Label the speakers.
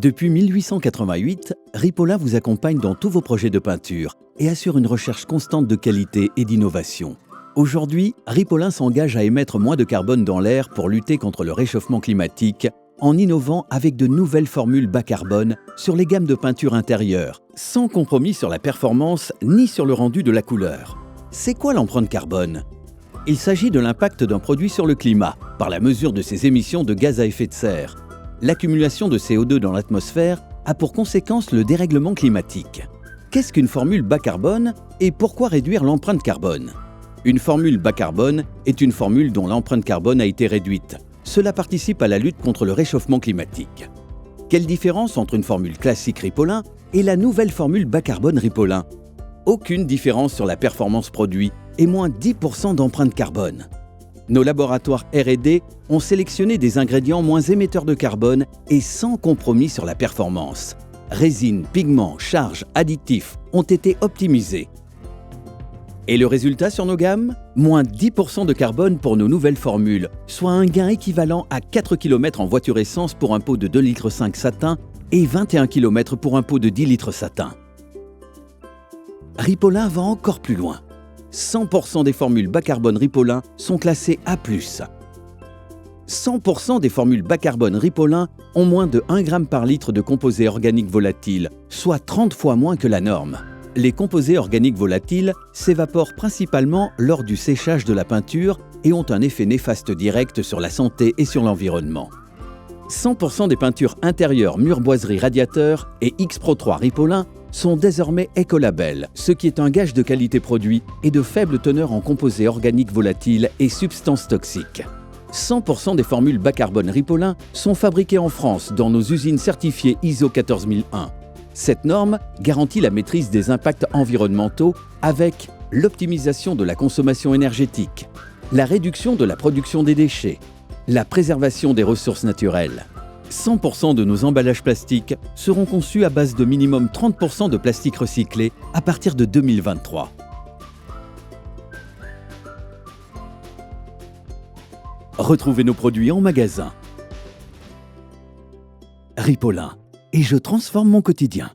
Speaker 1: Depuis 1888, Ripollin vous accompagne dans tous vos projets de peinture et assure une recherche constante de qualité et d'innovation. Aujourd'hui, Ripollin s'engage à émettre moins de carbone dans l'air pour lutter contre le réchauffement climatique en innovant avec de nouvelles formules bas carbone sur les gammes de peinture intérieure, sans compromis sur la performance ni sur le rendu de la couleur. C'est quoi l'empreinte carbone ? Il s'agit de l'impact d'un produit sur le climat, par la mesure de ses émissions de gaz à effet de serre. L'accumulation de CO2 dans l'atmosphère a pour conséquence le dérèglement climatique. Qu'est-ce qu'une formule bas carbone et pourquoi réduire l'empreinte carbone ? Une formule bas carbone est une formule dont l'empreinte carbone a été réduite. Cela participe à la lutte contre le réchauffement climatique. Quelle différence entre une formule classique Ripollin et la nouvelle formule bas carbone Ripollin ? Aucune différence sur la performance produit et moins 10% d'empreinte carbone. Nos laboratoires R&D ont sélectionné des ingrédients moins émetteurs de carbone et sans compromis sur la performance. Résine, pigments, charges, additifs ont été optimisés. Et le résultat sur nos gammes ? Moins 10% de carbone pour nos nouvelles formules, soit un gain équivalent à 4 km en voiture essence pour un pot de 2,5 litres satin et 21 km pour un pot de 10 litres satin. Ripollin va encore plus loin. 100% des formules bas carbone Ripollin sont classées A+. 100% des formules bas carbone Ripollin ont moins de 1 g par litre de composés organiques volatiles, soit 30 fois moins que la norme. Les composés organiques volatiles s'évaporent principalement lors du séchage de la peinture et ont un effet néfaste direct sur la santé et sur l'environnement. 100% des peintures intérieures murs boiseries radiateurs et X-Pro 3 Ripollin sont désormais écolabel, ce qui est un gage de qualité produit et de faible teneur en composés organiques volatiles et substances toxiques. 100% des formules bas carbone Ripollin sont fabriquées en France dans nos usines certifiées ISO 14001. Cette norme garantit la maîtrise des impacts environnementaux avec l'optimisation de la consommation énergétique, la réduction de la production des déchets, la préservation des ressources naturelles. 100% de nos emballages plastiques seront conçus à base de minimum 30% de plastique recyclé à partir de 2023. Retrouvez nos produits en magasin. Ripollin. Et je transforme mon quotidien.